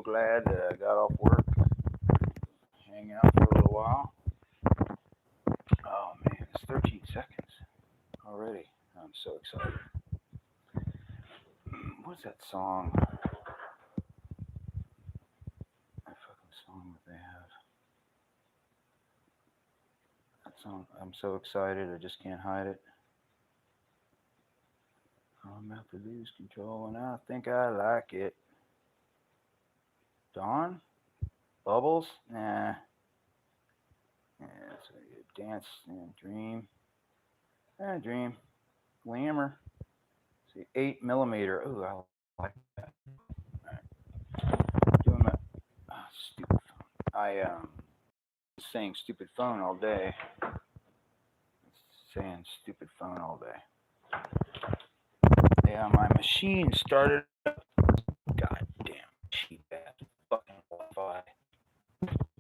glad that I got off work, hang out for a little while. Oh man, it's 13 seconds already. I'm so excited. What's that song? That fucking song that they have. That song. I'm so excited. I just can't hide it. I'm about to lose control, and I think I like it. Dawn? Bubbles? Nah. Yeah, so you dance and dream. Dream. Glamour. See, 8 millimeter. Ooh, I like that. Alright. Doing my stupid phone. I saying stupid phone all day. Saying stupid phone all day. Yeah, my machine started up. God damn cheap ass fucking Wi-Fi.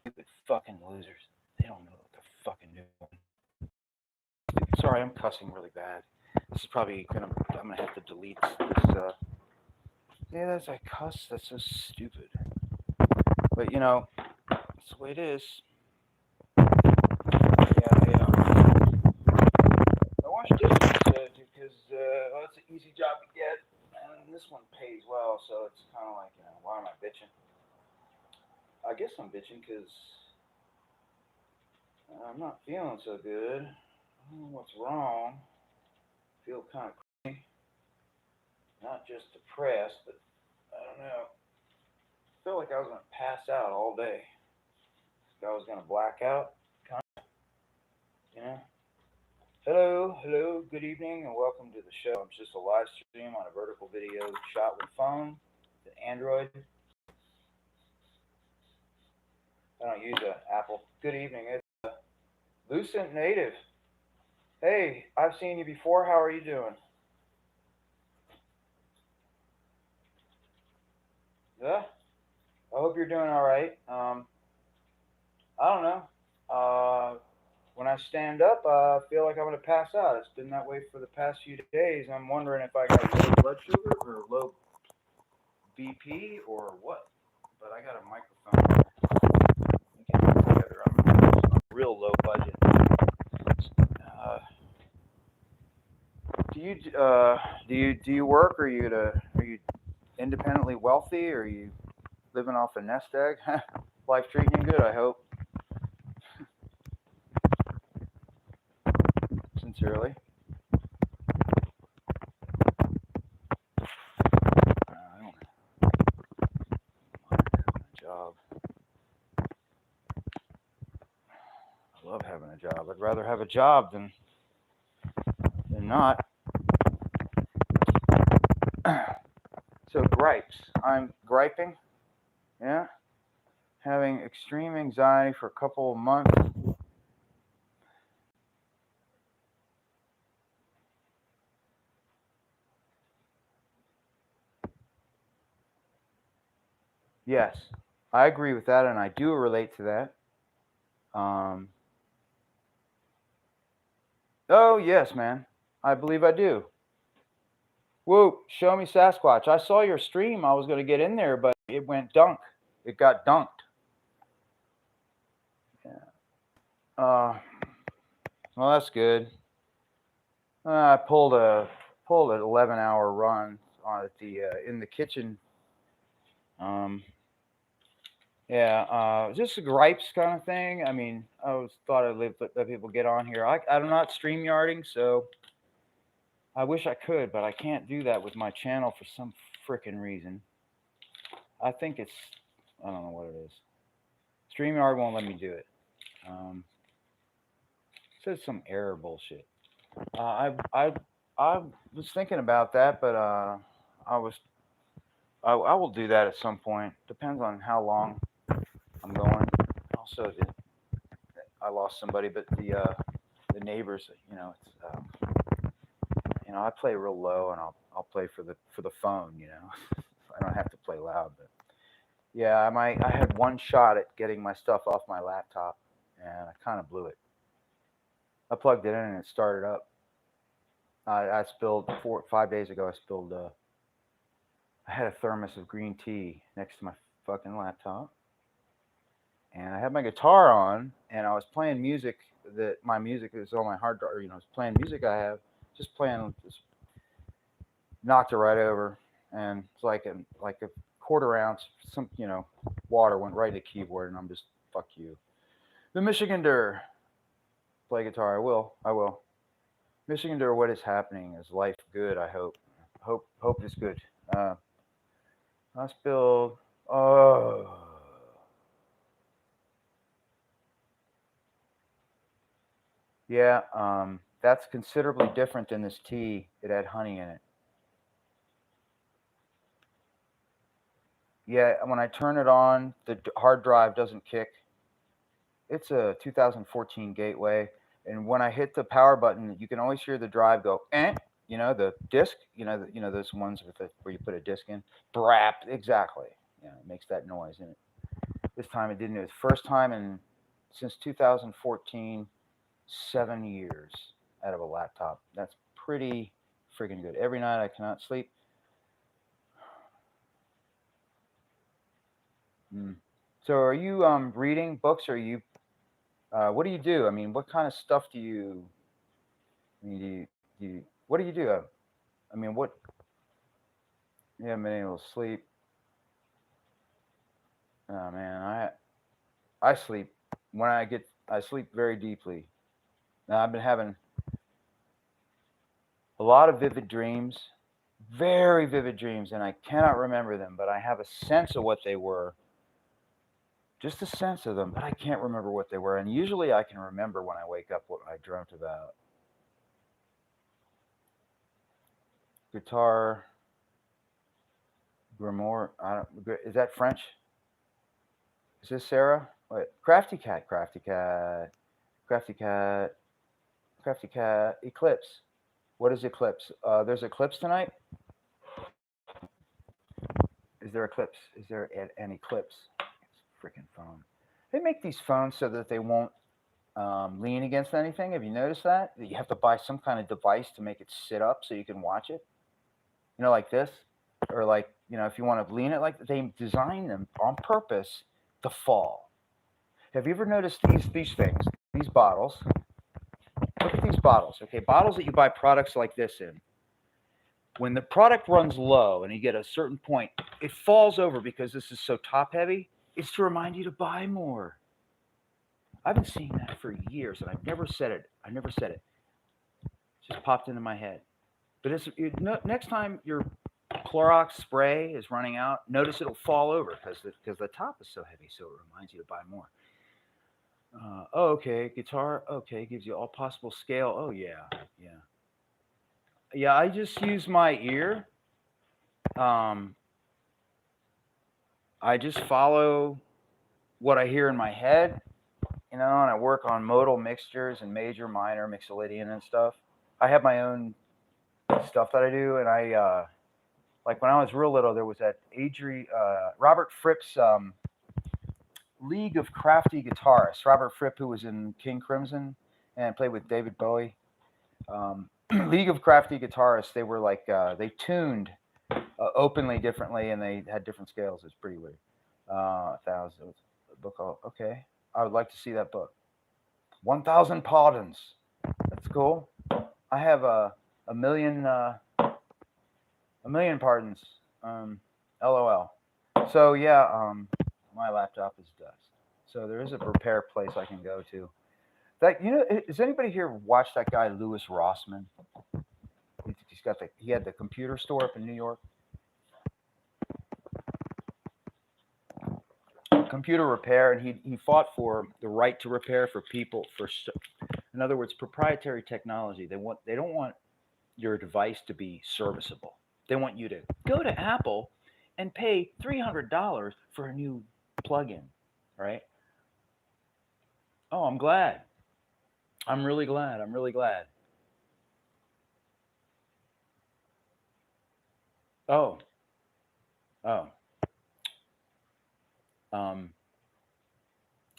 Stupid fucking losers. They don't know what they're fucking doing. Sorry, I'm cussing really bad. This is probably I'm gonna have to delete this. Yeah, that's I cuss. That's so stupid. But you know, that's the way it is. Yeah, I wash dishes because well, it's an easy job to get, and this one pays well. So it's kind of like, why am I bitching? I guess I'm bitching because I'm not feeling so good. I don't know what's wrong. I feel kind of crazy. Not just depressed, but I don't know. I felt like I was going to pass out all day. Like I was going to black out, kind of, you know? Hello, good evening, and welcome to the show. It's just a live stream on a vertical video shot with phone, the Android. I don't use an Apple. Good evening, it's Lucent Native. Hey, I've seen you before. How are you doing? Yeah, I hope you're doing all right. I don't know. When I stand up, I feel like I'm going to pass out. It's been that way for the past few days. I'm wondering if I got low blood sugar or low BP or what. But I got a microphone. Get it together. I'm real low budget. Uh, do you work? Or are you independently wealthy? Or are you living off a nest egg? Life treating you good, I hope. Sincerely. I don't mind having a job. I love having a job. I'd rather have a job than not. So gripes. I'm griping. Yeah. Having extreme anxiety for a couple of months. Yes, I agree with that, and I do relate to that. Um, oh, yes, man. I believe I do. Whoa, show me Sasquatch. I saw your stream. I was going to get in there, but it went dunk. It got dunked. Yeah. Well, that's good. I pulled an 11-hour run on at the in the kitchen. Yeah, just a gripes kind of thing. I mean, I always thought I'd let people get on here. I'm not StreamYarding, so I wish I could, but I can't do that with my channel for some freaking reason. I think I don't know what it is. StreamYard won't let me do it. It says some error bullshit. I was thinking about that, but I will do that at some point. Depends on how long I'm going. Also, I lost somebody, but the neighbors, I play real low, and I'll play for the phone, I don't have to play loud, but yeah, I had one shot at getting my stuff off my laptop, and I kind of blew it. I plugged it in and it started up. I spilled 5 days ago. I had a thermos of green tea next to my fucking laptop, and I had my guitar on, and I was playing music that my music is on my hard drive. I was playing music I have, just playing, just knocked it right over, and it's like a quarter ounce, some water went right in the keyboard, and I'm just fuck you. The Michigander, play guitar. I will. Michigander, what is happening? Is life good? I hope. Hope is good. Uh, I spilled. Oh. Yeah, that's considerably different than this tea. It had honey in it. Yeah, when I turn it on, the hard drive doesn't kick. It's a 2014 Gateway, and when I hit the power button, you can always hear the drive go, eh. The disc. Those ones where you put a disc in. Brap. Exactly. Yeah, it makes that noise, and this time it didn't. It was first time in since 2014, 7 years out of a laptop. That's pretty friggin' good. Every night I cannot sleep. Mm. So are you reading books? Or are you what do you do? I mean, what kind of stuff do you? I mean, what do you do? I mean, what? You haven't been able to sleep. Oh man, I sleep when I sleep very deeply. Now I've been having a lot of vivid dreams, very vivid dreams, and I cannot remember them, but I have a sense of what they were, just a sense of them, but I can't remember what they were. And usually I can remember when I wake up what I dreamt about. Guitar, grimoire. Is that French? Is this Sarah? Wait, crafty cat, crafty cat, crafty cat, crafty cat. Eclipse. What is eclipse? There's eclipse tonight. Is there eclipse? Is there an eclipse? It's a freaking phone. They make these phones so that they won't lean against anything. Have you noticed that? That you have to buy some kind of device to make it sit up so you can watch it. Like this, or like if you want to lean it, like they design them on purpose to fall. Have you ever noticed these things? These bottles. Look at these bottles. Okay, bottles that you buy products like this in. When the product runs low and you get a certain point, it falls over because this is so top heavy. It's to remind you to buy more. I've been seeing that for years, and I've never said it. I never said it. It just popped into my head. But next time your Clorox spray is running out, notice it'll fall over because the top is so heavy, so it reminds you to buy more. Okay, guitar. Okay, gives you all possible scale. Oh yeah, yeah, yeah. I just use my ear. Um, I just follow what I hear in my head, and I work on modal mixtures and major, minor, mixolydian, and stuff. I have my own stuff that I do, and I like when I was real little, there was that Robert Fripp's League of Crafty Guitarists. Robert Fripp, who was in King Crimson and played with David Bowie. League of Crafty Guitarists. They were like they tuned openly differently, and they had different scales. It's pretty weird. 1,000 book. Okay, I would like to see that book. 1,000 Pardons. That's cool. I have a million pardons. LOL. So yeah, my laptop is dust. So there is a repair place I can go to. That does anybody here watch that guy Louis Rossman? He had the computer store up in New York. Computer repair, and he fought for the right to repair for people. In other words, proprietary technology. They don't want your device to be serviceable. They want you to go to Apple and pay $300 for a new plug-in, right? Oh, I'm glad. I'm really glad. I'm really glad. Oh, oh. Um.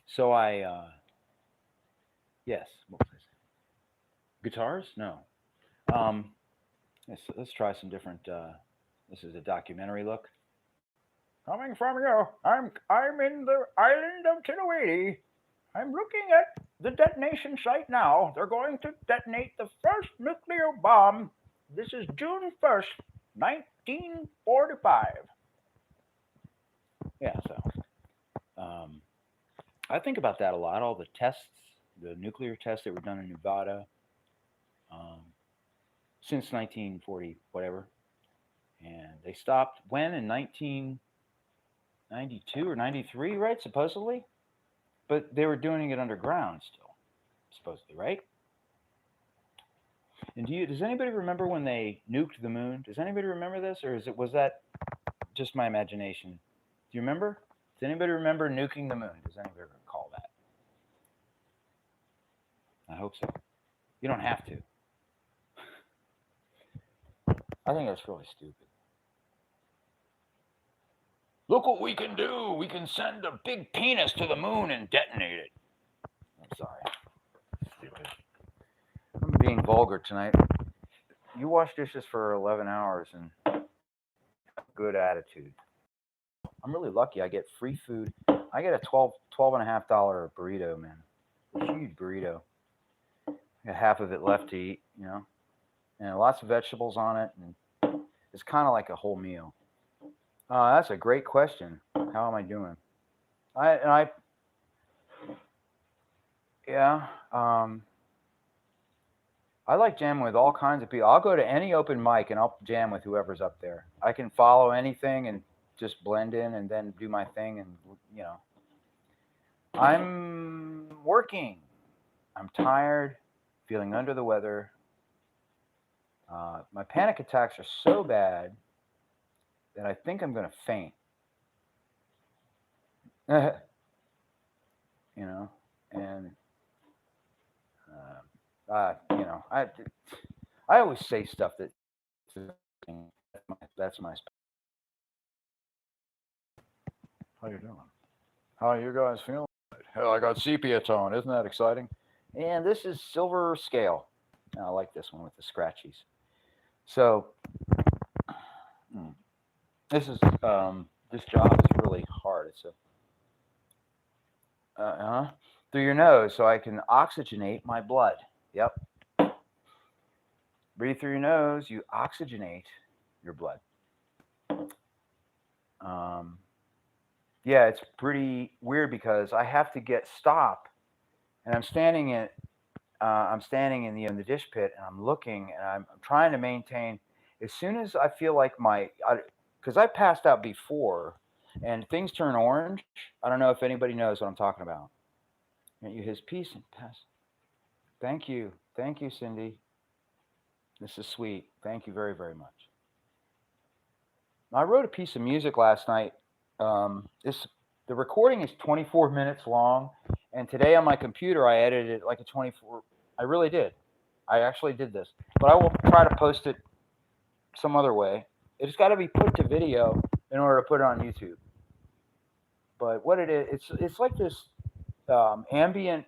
So yes. What was I saying? Guitars? No. Let's try some different. This is a documentary look. coming from you. I'm in the island of Tilawidi. I'm looking at the detonation site now. They're going to detonate the first nuclear bomb. This is June 1st, 1945. Yeah, so I think about that a lot. All the tests, the nuclear tests that were done in Nevada um, since 1940, whatever. And they stopped when in 1992 or 93, right? Supposedly. But they were doing it underground still, supposedly, right? And does anybody remember when they nuked the moon? Does anybody remember this, or was that just my imagination? Do you remember? Does anybody remember nuking the moon? Does anybody recall that? I hope so. You don't have to. I think that's really stupid. Look what we can do. We can send a big penis to the moon and detonate it. I'm sorry. Stupid. I'm being vulgar tonight. You wash dishes for 11 hours and have a good attitude. I'm really lucky. I get free food. I get a $12.50 burrito, man. A huge burrito. I got half of it left to eat, and lots of vegetables on it. And it's kind of like a whole meal. That's a great question. How am I doing? Yeah. I like jamming with all kinds of people. I'll go to any open mic and I'll jam with whoever's up there. I can follow anything and just blend in and then do my thing. And, I'm working. I'm tired, feeling under the weather. My panic attacks are so bad that I think I'm going to faint. And I always say stuff that's my. How you doing? How are you guys feeling? Hell, I got sepia tone. Isn't that exciting? And this is silver scale. I like this one with the scratchies. So this job is really hard. It's through your nose, so I can oxygenate my blood. Yep. Breathe through your nose. You oxygenate your blood. Yeah, it's pretty weird because I have to stop, and I'm standing in the dish pit, and I'm looking, and I'm trying to maintain. As soon as I feel like because I passed out before, and things turn orange. I don't know if anybody knows what I'm talking about. Grant you his peace and pass. Thank you, Cindy. This is sweet. Thank you very, very much. I wrote a piece of music last night. The recording is 24 minutes long, and today on my computer I edited it like a 24. I really did. I actually did this, but I will try to post it some other way. It's got to be put to video in order to put it on YouTube. But what it is, it's like this ambient,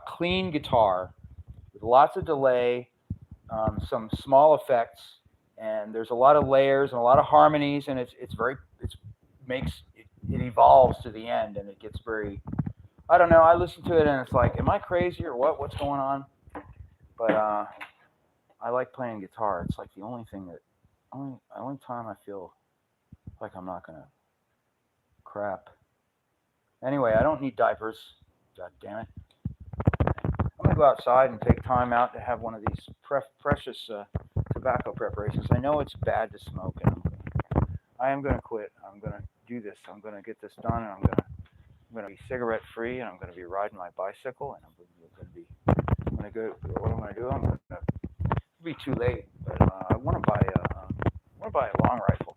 clean guitar with lots of delay, some small effects, and there's a lot of layers and a lot of harmonies, and it evolves to the end, and it gets very, I don't know, I listen to it and it's like, am I crazy or what? What's going on? But I like playing guitar. It's like the only time I feel like I'm not gonna crap. Anyway, I don't need diapers. God damn it. I'm gonna go outside and take time out to have one of these precious tobacco preparations. I know it's bad to smoke, and I am gonna quit. I'm gonna do this. I'm gonna get this done, and I'm gonna be cigarette free, and I'm gonna be riding my bicycle, and I'm gonna go. What I'm gonna do? It'll be too late, but I want to buy a long rifle.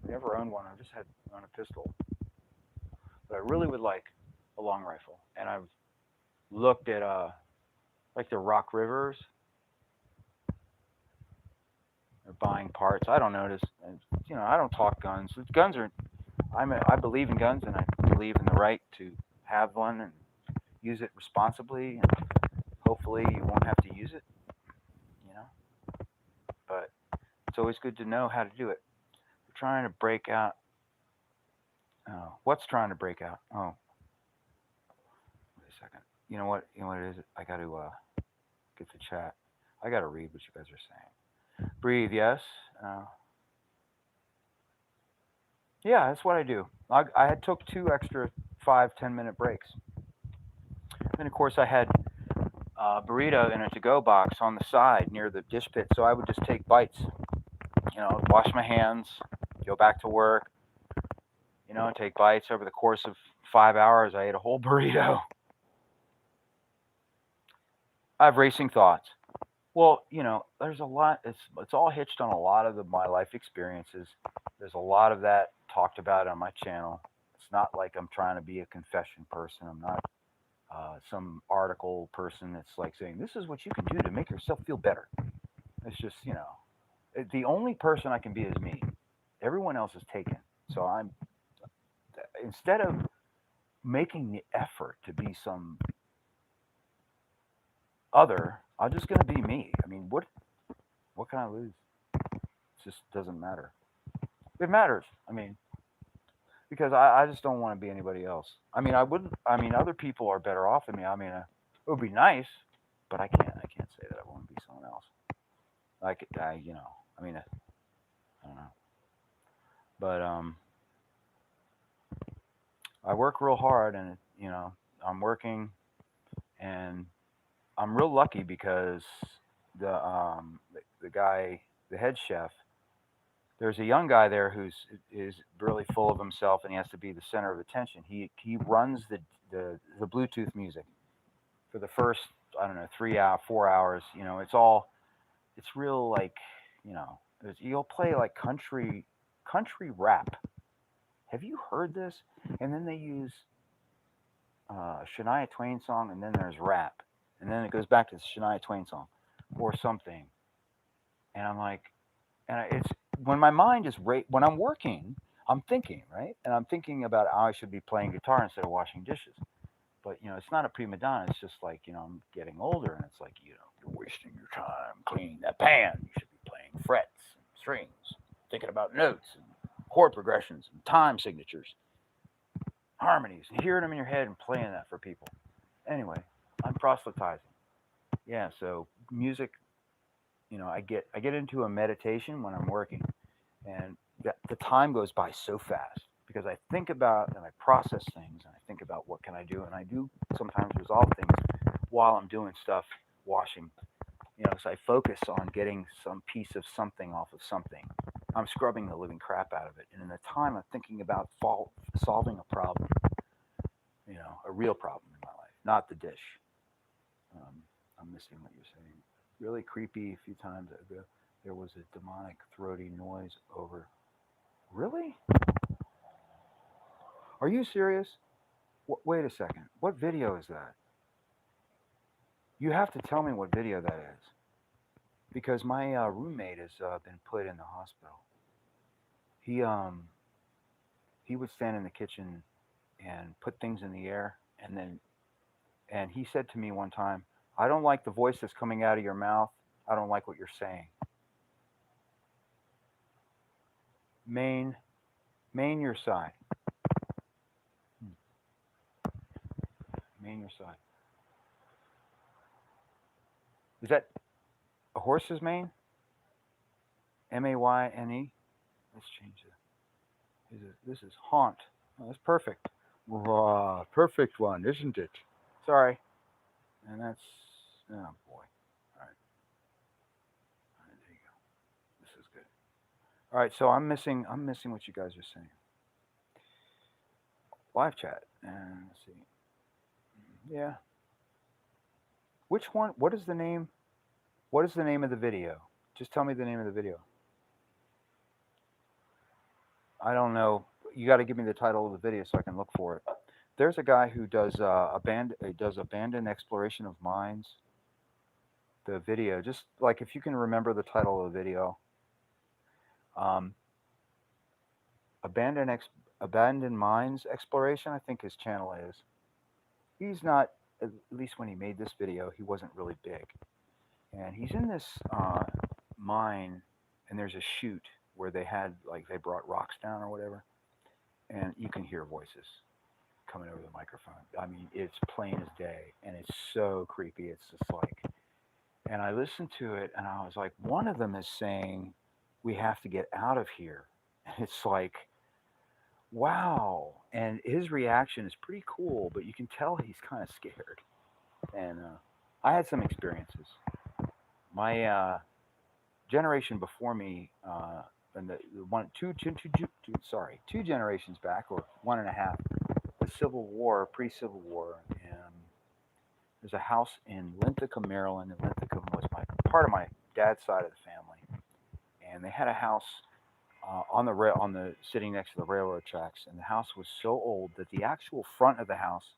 I never owned one. I just had on a pistol, but I really would like a long rifle, and I've looked at like the Rock Rivers. They're buying parts. I don't notice. I don't talk guns. Guns are. I believe in guns, and I believe in the right to have one and use it responsibly, and hopefully you won't have to use it. But it's always good to know how to do it. The trying to break out. Oh, what's trying to break out? Oh, wait a second. You know what? You know what it is? I got to get the chat. I got to read what you guys are saying. Breathe, yes. Uh, yeah, that's what I do. I had took two extra 5-10 minute breaks. And of course, I had burrito in a to-go box on the side near the dish pit, so I would just take bites. Wash my hands, go back to work. Take bites. Over the course of 5 hours, I ate a whole burrito. I have racing thoughts. Well, there's a lot. It's all hitched on a lot of my life experiences. There's a lot of that talked about on my channel. It's not like I'm trying to be a confession person. I'm not some article person that's like saying this is what you can do to make yourself feel better. It's just the only person I can be is me. Everyone else is taken. So instead of making the effort to be some other, I'm just going to be me. I mean, what can I lose? It just doesn't matter. It matters. I mean, because I just don't want to be anybody else. I mean, I wouldn't. I mean, other people are better off than me. I mean, it would be nice, but I can't. I can't say that I want to be someone else. Like I mean, I don't know. But I work real hard, and I'm working, and I'm real lucky because the guy, the head chef, there's a young guy there who's is really full of himself, and he has to be the center of attention. He runs the Bluetooth music for the first, I don't know, 3 hours, 4 hours. It's real, like, you'll play like country rap. Have you heard this? And then they use Shania Twain song, and then there's rap, and then it goes back to the Shania Twain song or something. And I'm like, it's when my mind is when I'm working, I'm thinking, right, and I'm thinking about how I should be playing guitar instead of washing dishes. But it's not a prima donna. It's just like I'm getting older, and it's like you're wasting your time cleaning that pan. You should be playing frets and strings, thinking about notes and chord progressions and time signatures, harmonies, and hearing them in your head and playing that for people. Anyway, I'm proselytizing. Yeah, so music. I get into a meditation when I'm working, and the time goes by so fast because I think about and I process things, and I think about what can I do, and I do sometimes resolve things while I'm doing stuff, washing. So I focus on getting some piece of something off of something. I'm scrubbing the living crap out of it, and in the time I'm thinking about solving a problem, a real problem in my life, not the dish. I'm missing what you're saying. Really creepy. A few times ago, there was a demonic throaty noise over. Really? Are you serious? Wait a second. What video is that? You have to tell me what video that is, because my roommate has been put in the hospital. He he would stand in the kitchen and put things in the air, and he said to me one time, "I don't like the voice that's coming out of your mouth. I don't like what you're saying." Main, main your side. Main your side. Is that a horse's mane? Mayne. Let's change it. This is haunt. Oh, that's perfect. Raw, perfect one, isn't it? Sorry. And that's, oh boy. All right. All right, there you go. This is good. All right, so I'm missing what you guys are saying. Live chat. And let's see. Yeah. Which one? What is the name? What is the name of the video? Just tell me the name of the video. I don't know. You got to give me the title of the video so I can look for it. There's a guy who does abandoned exploration of mines. The video, just like if you can remember the title of the video, um, abandoned abandoned mines exploration. I think his channel is. He's not, at least when he made this video, he wasn't really big, and he's in this mine, and there's a chute where they had like they brought rocks down or whatever, and you can hear voices coming over the microphone. I mean, it's plain as day, and it's so creepy. It's just like, and I listened to it, and I was like, one of them is saying, "We have to get out of here." And it's like, wow. And his reaction is pretty cool, but you can tell he's kind of scared. And I had some experiences. My generation before me, and the one, two generations back, or one and a half, the Civil War, pre-Civil War, and there's a house in Linthicum, Maryland, and Linthicum was my part of my dad's side of the family, and they had a house on the sitting next to the railroad tracks, and the house was so old that the actual front of the house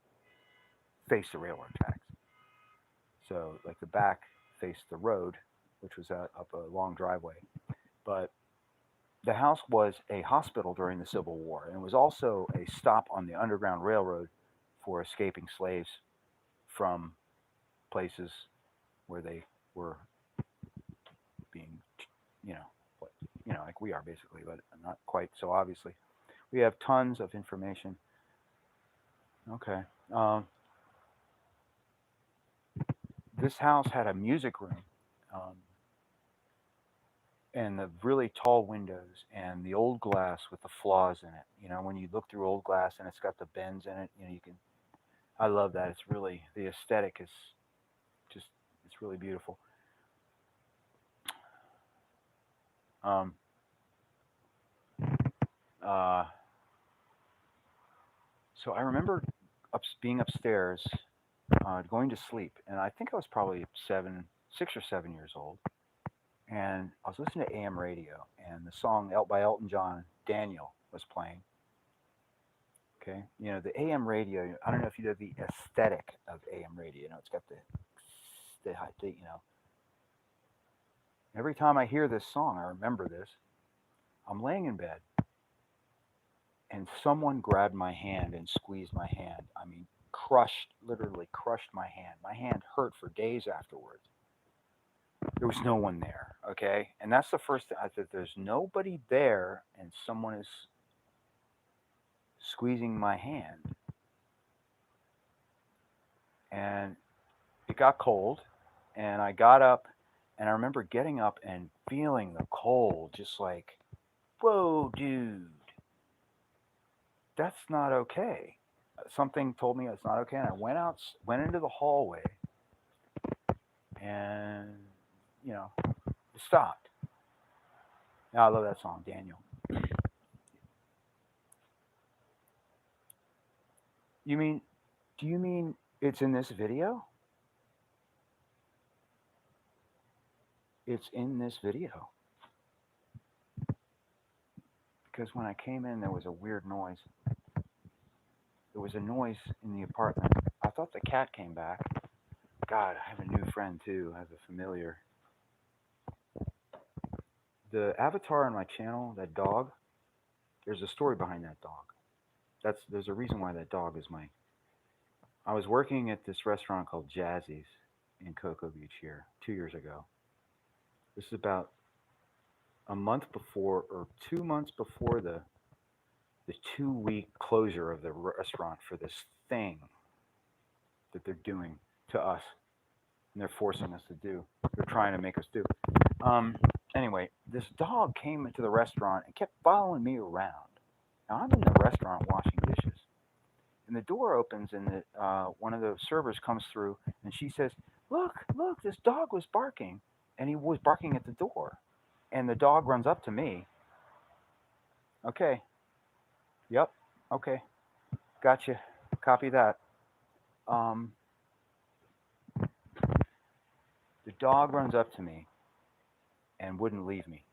faced the railroad tracks. So like the back faced the road, which was up a long driveway. But the house was a hospital during the Civil War, and it was also a stop on the Underground Railroad for escaping slaves from places where they were being, you know, what, like we are basically, but not quite so obviously. We have tons of information. Okay. Um, this house had a music room, um, and the really tall windows and the old glass with the flaws in it. When you look through old glass and it's got the bends in it, you can. I love that. It's really the aesthetic is just it's really beautiful. Um, uh, so I remember being upstairs, going to sleep, and I think I was probably 6 or 7 years old, and I was listening to AM radio, and the song by Elton John, "Daniel," was playing. Okay, the AM radio. I don't know if you know the aesthetic of AM radio. It's got the. Every time I hear this song, I remember this. I'm laying in bed, and someone grabbed my hand and squeezed my hand. I mean, literally crushed my hand. My hand hurt for days afterwards. There was no one there, okay? And that's the first thing. I thought there's nobody there, and someone is squeezing my hand. And it got cold, and I got up, and I remember getting up and feeling the cold, just like, whoa, dude, that's not okay. Something told me it's not okay, and I went into the hallway, and you know, it stopped. Now I love that song, Daniel. You mean? Do you mean it's in this video? It's in this video because when I came in, there was a weird noise. There was a noise in the apartment. I thought the cat came back. God, I have a new friend too. I have a familiar. The avatar on my channel, that dog. There's a story behind that dog. There's a reason why that dog is my. I was working at this restaurant called Jazzy's in Cocoa Beach here 2 years ago. This is about a month before, or 2 months before the 2 week closure of the restaurant for this thing that they're doing to us, and they're forcing us to do. They're trying to make us do. Um, anyway, this dog came into the restaurant and kept following me around. Now I'm in the restaurant washing dishes, and the door opens, and one of the servers comes through, and she says, "Look, look, this dog was barking," and he was barking at the door, and the dog runs up to me. Okay, yep, okay, gotcha, copy that. Um, the dog runs up to me and wouldn't leave me.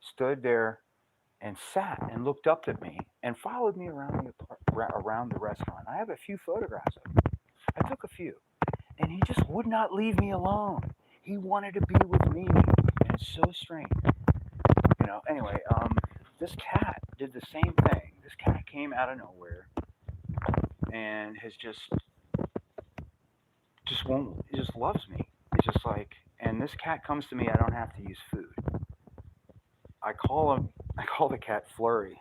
Stood there and sat and looked up at me and followed me around the restaurant. I have a few photographs of him. I took a few, and he just would not leave me alone. He wanted to be with me, and it's so strange. Anyway, this cat did the same thing. This cat came out of nowhere and has it just loves me. It's just like, and this cat comes to me. I don't have to use food. I call the cat Flurry.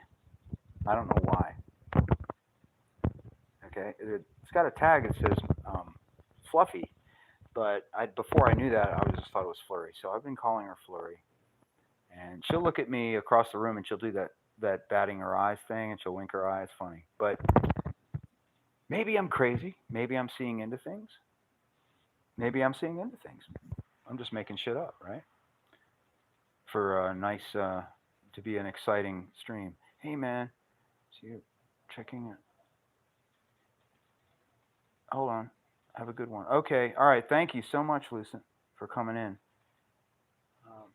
I don't know why. Okay, it's got a tag that says Fluffy, but before I knew that, I was just thought it was Flurry. So I've been calling her Flurry, and she'll look at me across the room and she'll do that batting her eyes thing, and she'll wink her eye. It's funny, but maybe I'm crazy. Maybe I'm seeing into things. Maybe I'm seeing into things. I'm just making shit up, right? For a nice to be an exciting stream. Hey man, so you're checking it. Hold on. Have a good one. Okay. All right. Thank you so much, Lucent, for coming in. Um,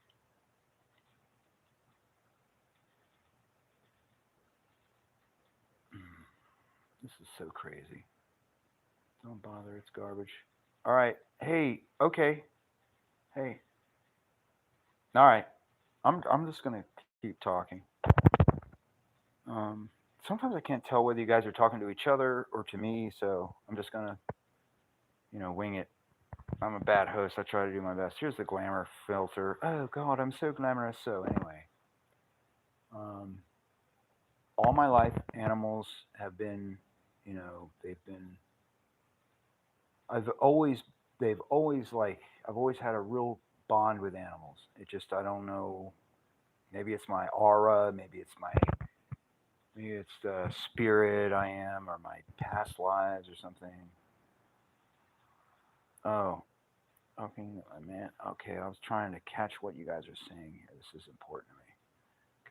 this is so crazy. Don't bother. It's garbage. All right. Hey. Okay. Hey. All right. I'm just gonna keep talking. Um, Sometimes I can't tell whether you guys are talking to each other or to me, so I'm just gonna wing it. I'm a bad host. I try to do my best. Here's the glamour filter. Oh God, I'm so glamorous. So anyway, um, all my life, animals have been, they've been. I've always, they've always like, I've always had a real bond with animals. It just, I don't know. Maybe it's my aura. Maybe it's the spirit I am, or my past lives, or something. Oh, okay, man. Okay, I was trying to catch what you guys are saying here. This is important to me.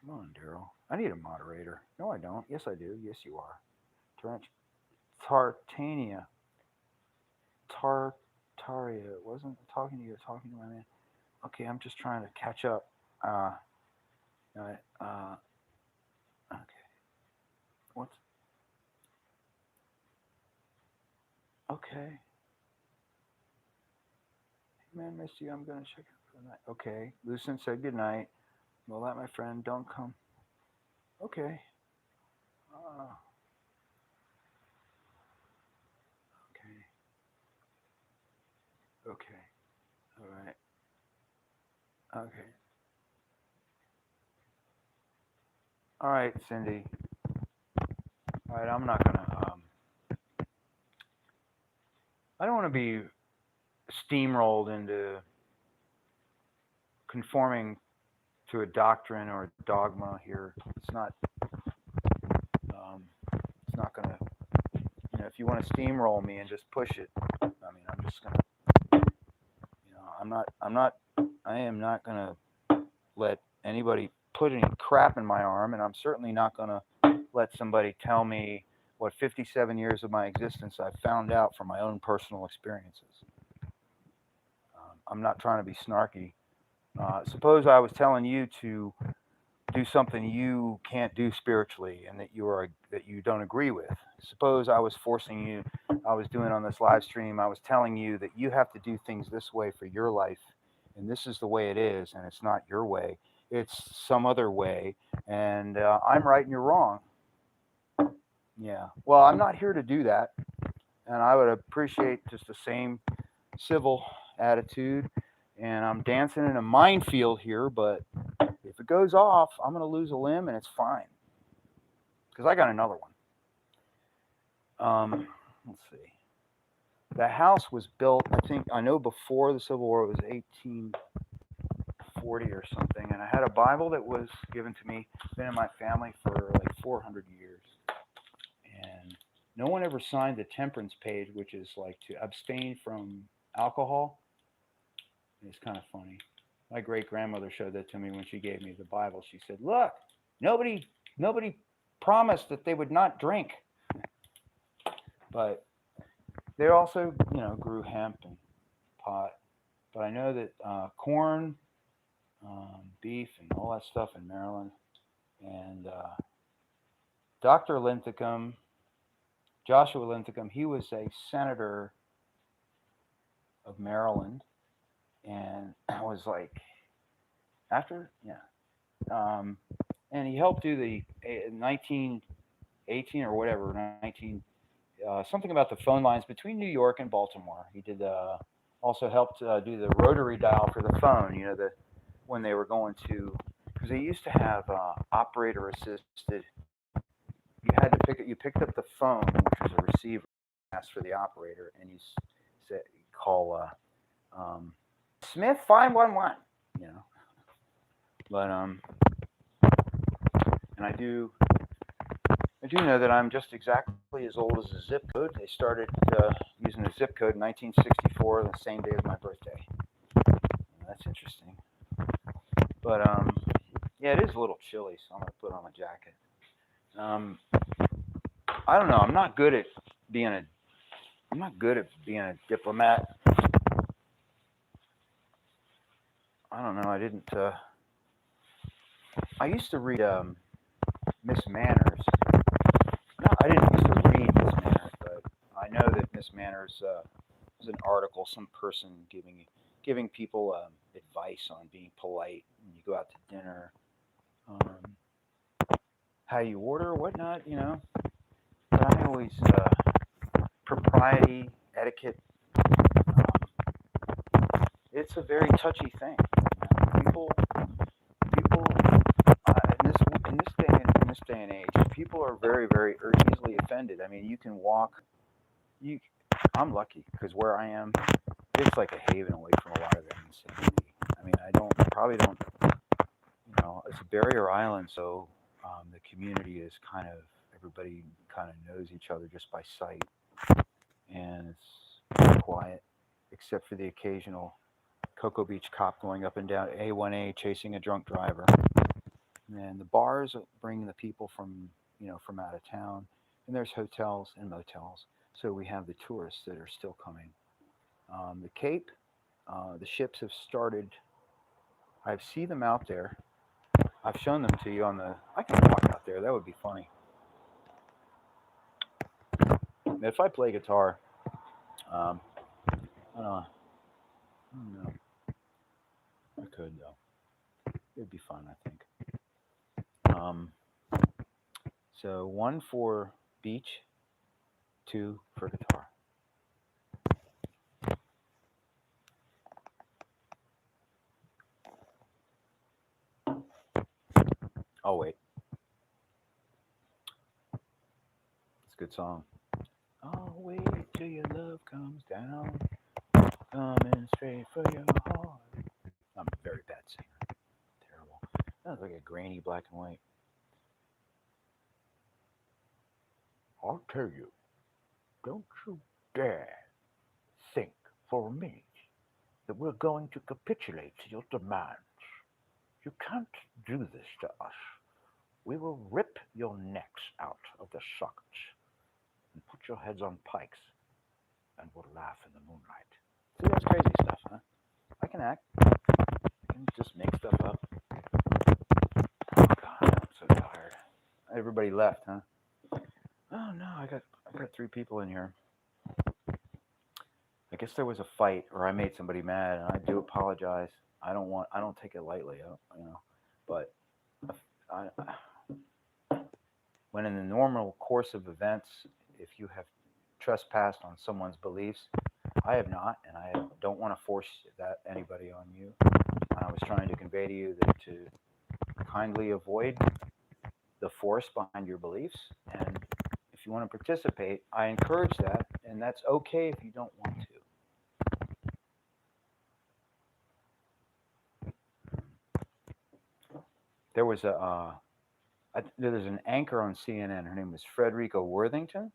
Come on, Daryl. I need a moderator. No, I don't. Yes, I do. Yes, you are. Tartania. Tartaria. It wasn't talking to you. Talking to my man. Okay, I'm just trying to catch up. Uh, okay. What's okay? Hey, man, missed you. I'm gonna check out for the night. Okay. Lucent said good night. Well, that, my friend, don't come. Okay. Uh, okay. Okay. All right. Okay. All right, Cindy. All right, I'm not gonna. I don't want to be steamrolled into conforming to a doctrine or a dogma here. It's not. Um, it's not gonna. If you want to steamroll me and just push it, I mean, I'm just gonna. I'm not. I'm not. I am not gonna let anybody put any crap in my arm, and I'm certainly not gonna let somebody tell me what 57 years of my existence I've found out from my own personal experiences. I'm not trying to be snarky. Suppose I was telling you to do something you can't do spiritually and that you don't agree with. Suppose I was forcing you. I was doing on this live stream. I was telling you that you have to do things this way for your life, and this is the way it is, and it's not your way. It's some other way, and I'm right and you're wrong. Yeah. Well, I'm not here to do that, and I would appreciate just the same civil attitude. And I'm dancing in a minefield here, but if it goes off, I'm going to lose a limb, and it's fine because I got another one. Let's see. The house was built, I know before the Civil War. It was 1840 or something, and I had a Bible that was given to me. Been in my family for like 400 years, and no one ever signed the temperance page, which is like to abstain from alcohol. It's kind of funny. My great grandmother showed that to me when she gave me the Bible. She said, "Look, nobody promised that they would not drink, but they also, grew hemp and pot. But I know that corn, beef, and all that stuff in Maryland. And Dr. Linthicum, Joshua Linthicum, he was a senator of Maryland, and I was like, and he helped do the 1918 or whatever, 19 something about the phone lines between New York and Baltimore. He did also helped do the rotary dial for the phone. The when they were going to, because because they used to have operator assisted. You had to pick it. You picked up the phone, which was a receiver, asked for the operator, and you said call Smith 511. You know, but and I do know that I'm just exactly as old as the zip code. They started using the zip code in 1964, the same day as my birthday. That's interesting. But yeah, it is a little chilly, so I'm gonna put on my jacket. Um, I don't know. Being a. I'm not good at being a diplomat. I don't know. I didn't. I used to read Miss Manners. No, I didn't used to read Miss Manners, but I know that Miss Manners was an article, some person giving people advice on being polite when you go out to dinner, um, how you order, whatnot. You know, but I always propriety, etiquette. It's a very touchy thing. People, in this day and age, people are very easily offended. I mean, you can walk. You, I'm lucky because where I am, it's like a haven away from a lot of that insanity. I mean, probably don't. You know, it's a barrier island, so the community is everybody kind of knows each other just by sight, and it's very quiet, except for the occasional Cocoa Beach cop going up and down A1A chasing a drunk driver. And the bars bring the people from out of town, and there's hotels and motels. So we have the tourists that are still coming. The Cape, the ships have started. I see them out there. I've shown them to you on the. I can walk out there. That would be funny. If I play guitar, um, I don't know. I could though. It'd be fun, I think. Um, so 1 for beach, 2 for guitar. Oh wait, it's a good song. Oh wait till your love comes down, coming straight for your heart. I'm a very bad singer. Terrible. That was like a grainy black and white. I'll tell you, don't you dare think for a minute that we're going to capitulate to your demands. You can't do this to us. We will rip your necks out of the sockets and put your heads on pikes, and we'll laugh in the moonlight. See, that's crazy stuff, huh? I can act. I can just make stuff up. Oh God, I'm so tired. Everybody left, huh? Oh no, I got 3 people in here. I guess there was a fight, or I made somebody mad, and I do apologize. I don't take it lightly, you know. But I, when in the normal course of events, if you have trespassed on someone's beliefs, I have not, and I don't want to force that anybody on you. I was trying to convey to you that to kindly avoid the force behind your beliefs, and if you want to participate, I encourage that, and that's okay if you don't want to. There was there's an anchor on CNN. Her name was Frederica Worthington.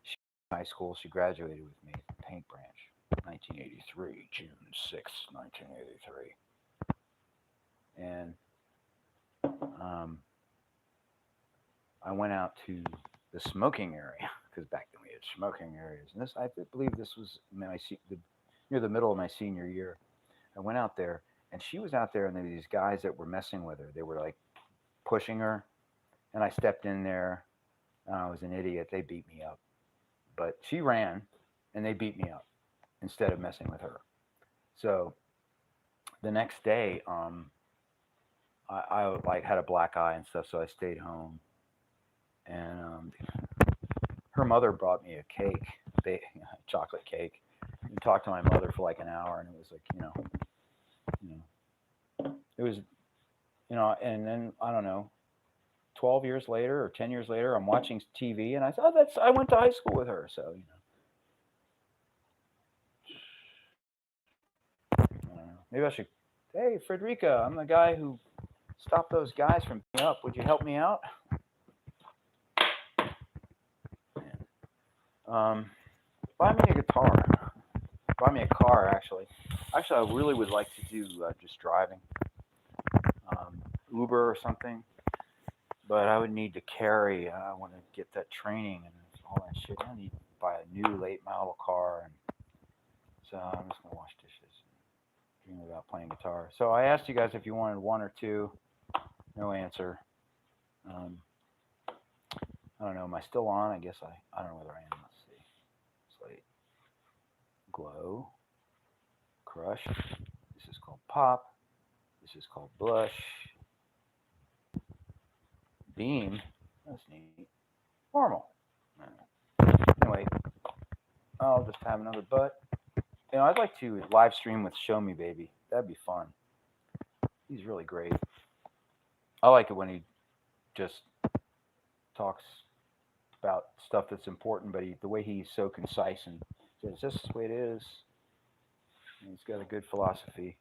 She was in high school. She graduated with me, Paint Branch, 1983, June 6, 1983. And I went out to the smoking area because back then we had smoking areas. And I believe this was near the middle of my senior year. I went out there, and she was out there, and there were these guys that were messing with her. They were like pushing her, and I stepped in there. And I was an idiot. They beat me up, but she ran, and they beat me up instead of messing with her. So the next day, I like had a black eye and stuff, so I stayed home. And her mother brought me a cake, chocolate cake, and talked to my mother for like an hour, and it was like, it was You know, and then I don't know, 12 years later or 10 years later, I'm watching TV and I said, oh, I went to high school with her. So, you know, I don't know. Maybe I should, hey, Frederica, I'm the guy who stopped those guys from beating me up. Would you help me out? Um, buy me a guitar. Buy me a car, actually. Actually, I really would like to do just driving, Uber or something. But I would need to carry. I want to get that training and all that shit. I need to buy a new late model car, and so I'm just gonna wash dishes and dream about playing guitar. So I asked you guys if you wanted one or two. No answer. Um, I don't know. Am I still on? I guess I don't know whether I am. Let's see. Slate. Glow. Crush. This is called pop. This is called blush. Beam. That's neat. Normal. Anyway, I'll just have another butt. You know, I'd like to live stream with Show Me Baby. That'd be fun. He's really great. I like it when he just talks about stuff that's important, but the way he's so concise and says, this is the way it is. And he's got a good philosophy.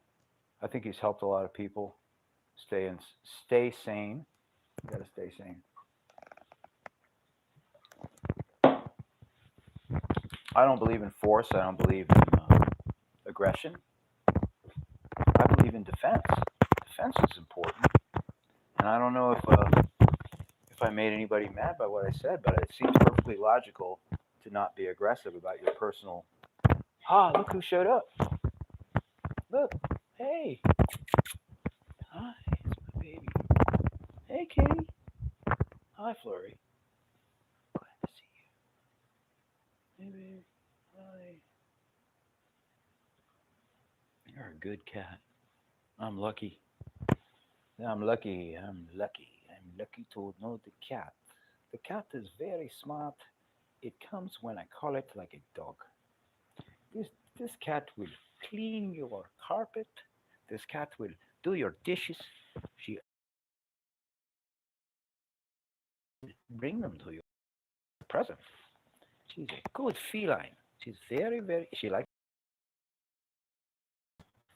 I think he's helped a lot of people stay sane. You gotta stay sane. I don't believe in force. I don't believe in aggression. I believe in defense. Defense is important. And I don't know if I made anybody mad by what I said, but it seems perfectly logical to not be aggressive about your personal. Look who showed up. Look. Hey. Hi, it's my baby. Hey, Katie. Hi, Flurry. Glad to see you. Hey, baby. Hi. You're a good cat. I'm lucky. I'm lucky. I'm lucky. I'm lucky to know the cat. The cat is very smart. It comes when I call it like a dog. This this cat will clean your carpet. This cat will do your dishes. She bring them to you present. She's a good feline. She's very. She likes.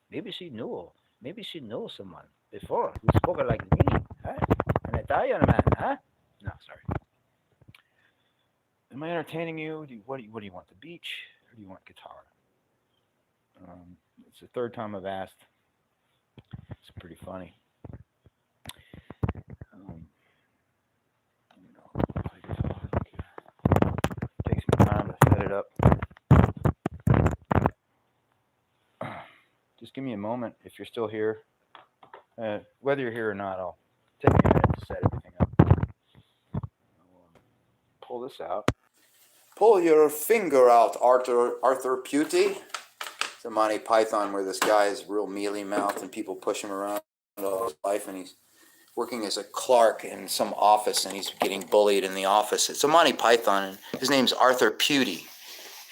Maybe she knew. Maybe she knows someone before who spoke like me, huh? An Italian man, huh? No, sorry. Am I entertaining you? What do you want? The beach or do you want guitar? It's the third time I've asked. It's pretty funny. You know, play guitar. It takes me time to set it up. Just give me a moment if you're still here. Whether you're here or not, I'll take a minute to set everything up. Pull this out. Pull your finger out, Arthur Puty. It's a Monty Python where this guy is real mealy mouthed and people push him around all his life, and he's working as a clerk in some office and he's getting bullied in the office. It's a Monty Python, and his name's Arthur Puty,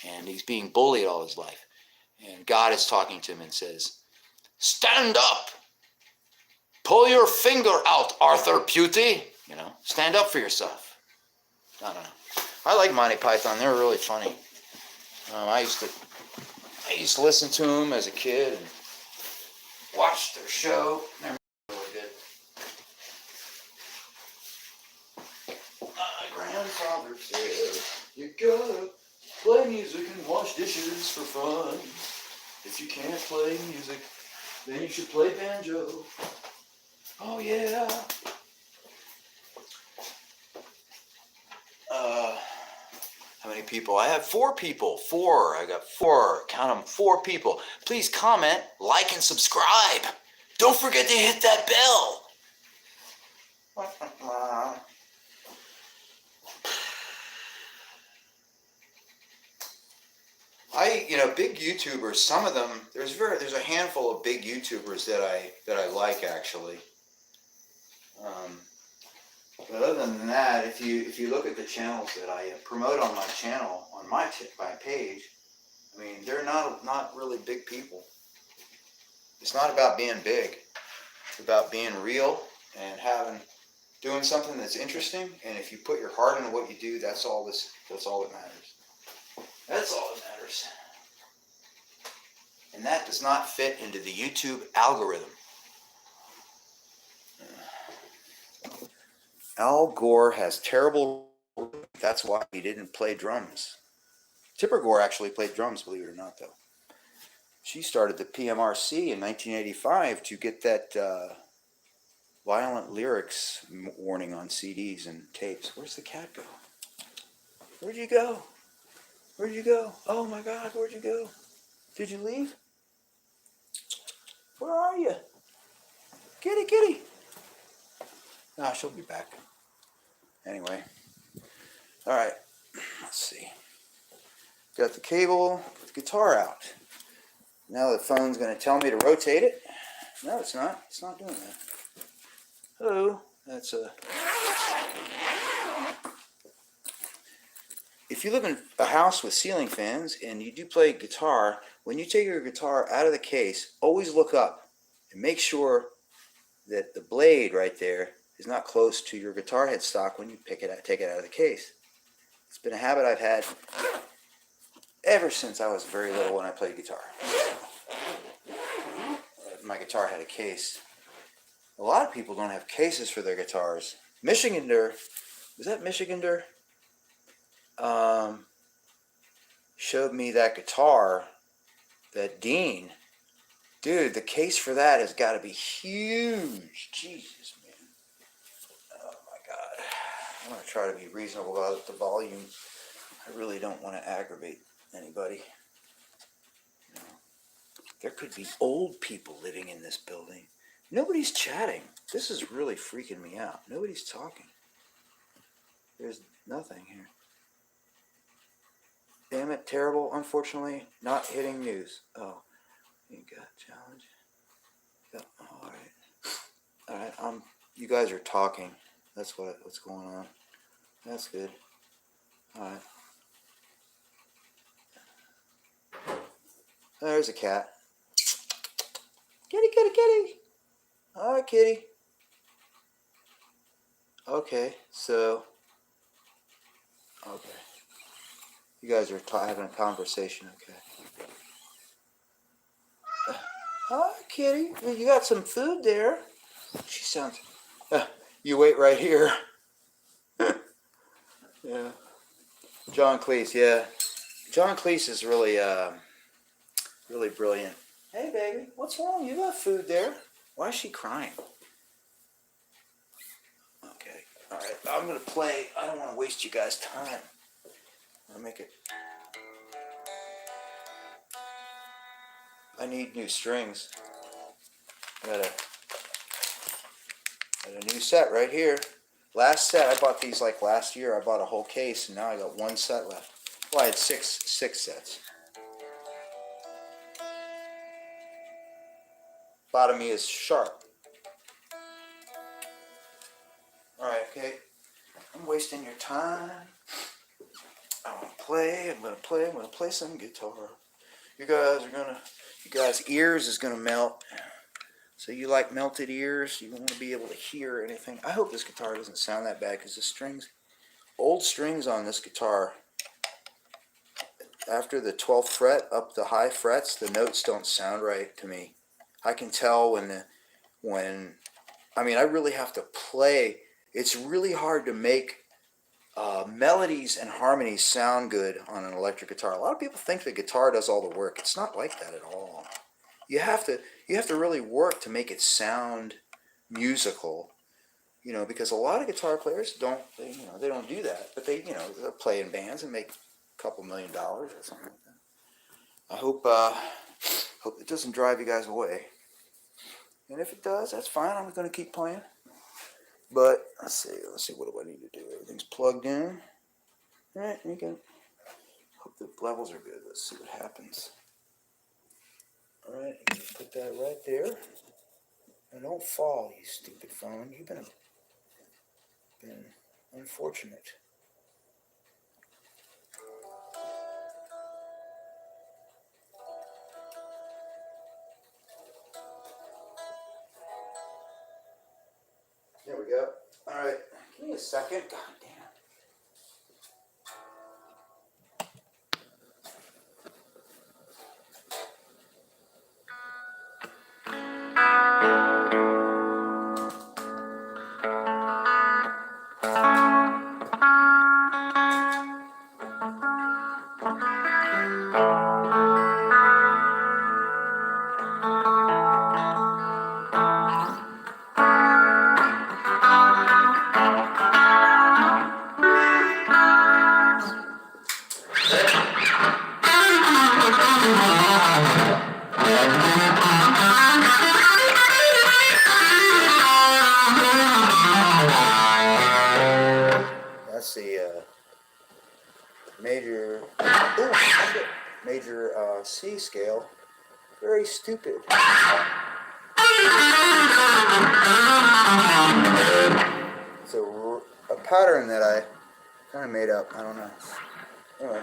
and he's being bullied all his life. And God is talking to him and says, stand up! Pull your finger out, Arthur Puty! You know, stand up for yourself. I don't know. I like Monty Python. They're really funny. I used to listen to them as a kid and watch their show. They're really good. My grandfather said, you gotta play music and wash dishes for fun. If you can't play music, then you should play banjo. Oh yeah. How many people? I have 4 people. 4. I got 4. Count them. 4 people. Please comment, like, and subscribe. Don't forget to hit that bell. Big YouTubers. Some of them. There's a handful of big YouTubers that I like actually. But other than that, if you look at the channels that I promote on my channel, on my page, I mean, they're not really big people. It's not about being big. It's about being real and doing something that's interesting. And if you put your heart into what you do, that's all that matters. That's all that matters. And that does not fit into the YouTube algorithm. Al Gore has terrible. That's why he didn't play drums. Tipper Gore actually played drums, believe it or not, though. She started the PMRC in 1985 to get that violent lyrics warning on CDs and tapes. Where's the cat go? Where'd you go? Where'd you go? Oh my God, where'd you go? Did you leave? Where are you? Kitty, kitty. Ah, she'll be back. Anyway. All right. Let's see. Got the cable, the guitar out. Now the phone's going to tell me to rotate it. No, it's not. It's not doing that. Hello. That's a... If you live in a house with ceiling fans and you do play guitar, when you take your guitar out of the case, always look up and make sure that the blade right there is not close to your guitar headstock when you take it out of the case. It's been a habit I've had ever since I was very little when I played guitar. My guitar had a case. A lot of people don't have cases for their guitars. Michigander, was that Michigander? Showed me that guitar, that Dean. Dude, the case for that has got to be huge. Jesus, man. Oh my God. I'm going to try to be reasonable about the volume. I really don't want to aggravate anybody. You know, there could be old people living in this building. Nobody's chatting. This is really freaking me out. Nobody's talking. There's nothing here. Damn it, terrible, unfortunately, not hitting news. Oh, you got challenge. Yeah, all right. You guys are talking. That's what's going on. That's good. All right. There's a cat. Kitty, kitty, kitty. All right, kitty. Okay, so. Okay. You guys are having a conversation, okay. Hi, kitty. You got some food there. She sounds... you wait right here. Yeah. John Cleese, yeah. John Cleese is really, really brilliant. Hey, baby, what's wrong? You got food there. Why is she crying? Okay, all right. I'm going to play. I don't want to waste you guys' time. I'll make it... I need new strings. I got a new set right here. Last set, I bought these like last year. I bought a whole case, and now I got one set left. Well, I had six sets. Bottom E is sharp. All right, okay. I'm wasting your time. I'm gonna play some guitar. You guys' ears is gonna melt. So you like melted ears? You want to be able to hear anything? I hope this guitar doesn't sound that bad because the strings, old strings on this guitar, after the 12th fret up the high frets, the notes don't sound right to me. I can tell when I mean, I really have to play. It's really hard to make melodies and harmonies sound good on an electric guitar. A lot of people think the guitar does all the work. It's not like that at all. You have to really work to make it sound musical, because a lot of guitar players they don't do that, but they'll play in bands and make a couple $1 million or something like that. I hope it doesn't drive you guys away. And if it does, that's fine. I'm going to keep playing. But let's see, what do I need to do? Everything's plugged in. All right, you can. Hope the levels are good. Let's see what happens. All right, put that right there. And don't fall, you stupid phone. You've been unfortunate. a second. God damn. That's the major C scale. Very stupid. It's a pattern that I kind of made up. I don't know. Anyway.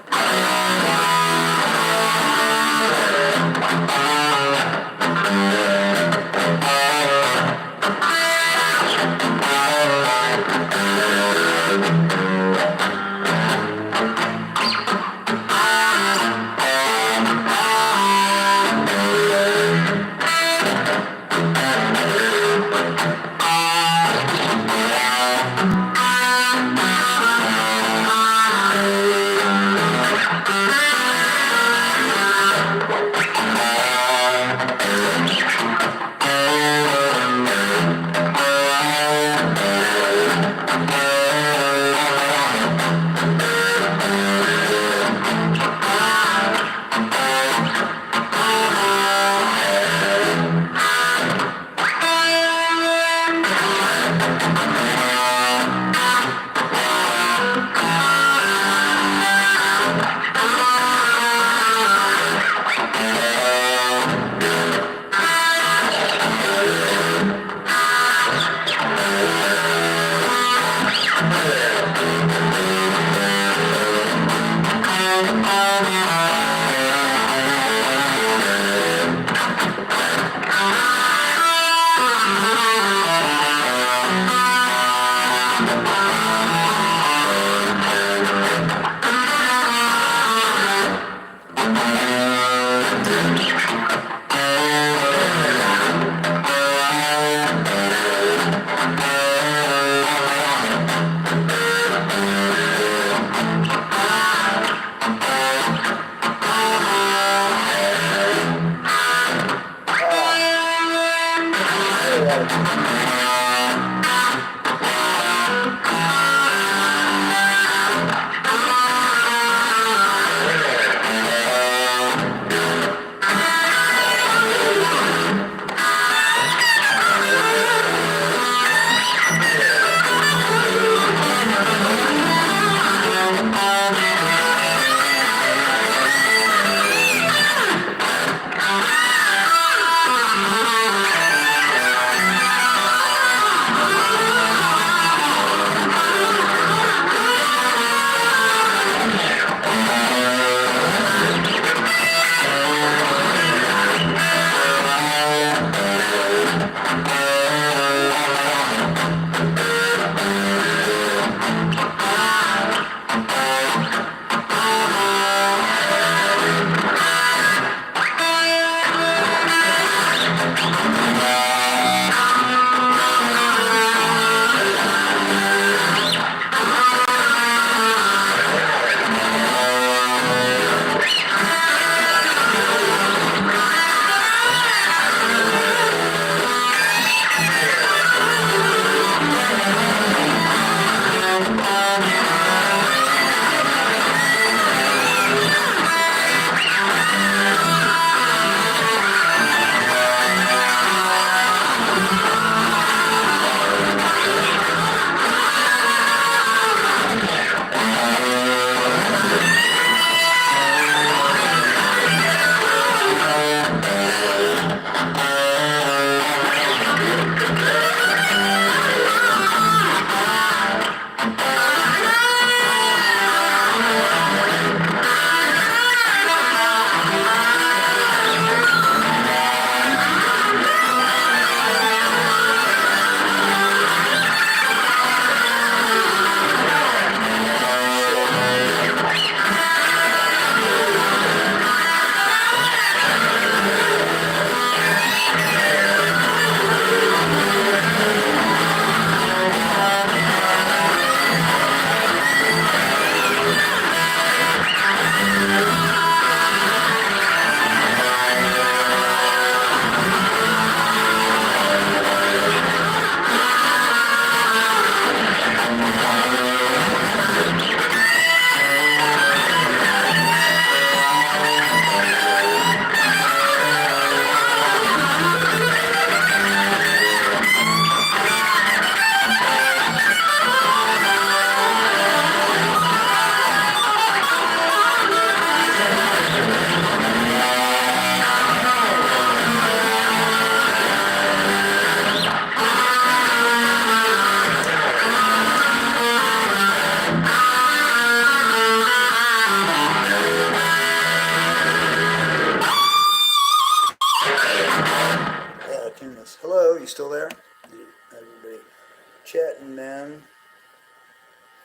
again.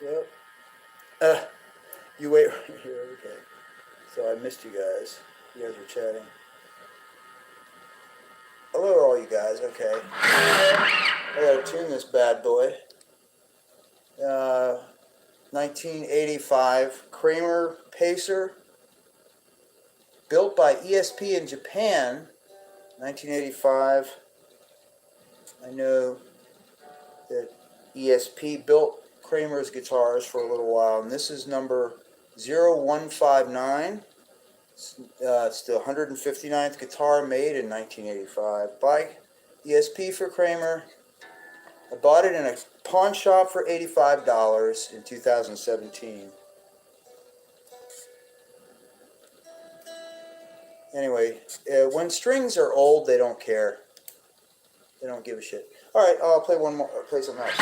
Yep. You wait right here. Okay. So I missed you guys. You guys were chatting. Hello, all you guys. Okay. I gotta tune this bad boy. 1985 Kramer Pacer, built by ESP in Japan. 1985. I know that ESP built Kramer's guitars for a little while, and this is number 0159. It's the 159th guitar made in 1985 by ESP for Kramer. I bought it in a pawn shop for $85 in 2017. Anyway, when strings are old, they don't care. They don't give a shit. All right, I'll play one more. Play something else.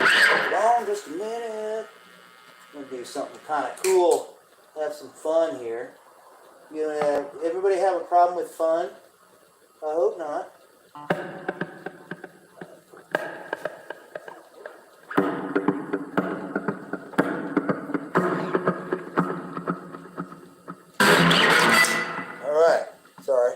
Hold on just a minute. I'm gonna do something kind of cool. Have some fun here. Everybody have a problem with fun? I hope not. All right. Sorry.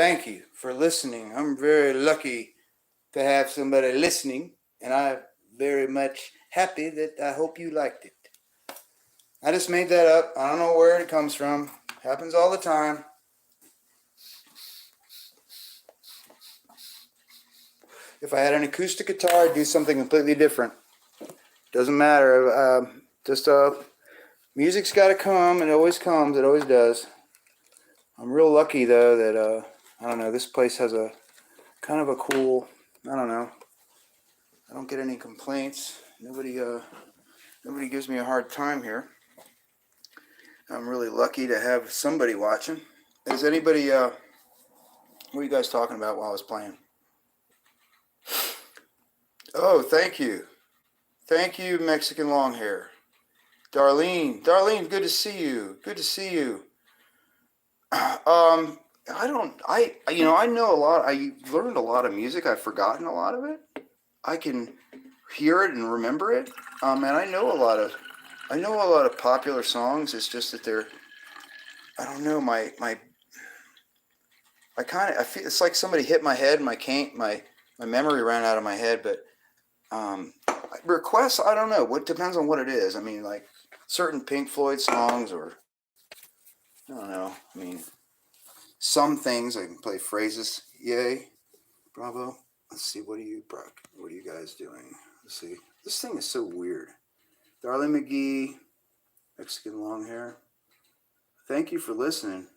thank you for listening. I'm very lucky to have somebody listening, and I'm very much happy that I hope you liked it. I just made that up. I don't know where it comes from. Happens all the time. If I had an acoustic guitar, I'd do something completely different. Doesn't matter. Music's got to come. It always comes. It always does. I'm real lucky though that I don't know. This place has a kind of a cool. I don't know. I don't get any complaints. Nobody gives me a hard time here. I'm really lucky to have somebody watching. Is anybody? What are you guys talking about while I was playing? Oh, thank you. Thank you, Mexican long hair. Darlene, good to see you. Good to see you. I know a lot. I learned a lot of music. I've forgotten a lot of it. I can hear it and remember it. And I know a lot of popular songs. It's just that I don't know, I feel it's like somebody hit my head. My memory ran out of my head. But requests, I don't know. What depends on what it is. I mean, like certain Pink Floyd songs, or I don't know. I mean, some things I can play phrases. Yay, bravo. Let's see. What are you guys doing? Let's see. This thing is so weird. Darlene McGee, Mexican long hair. Thank you for listening.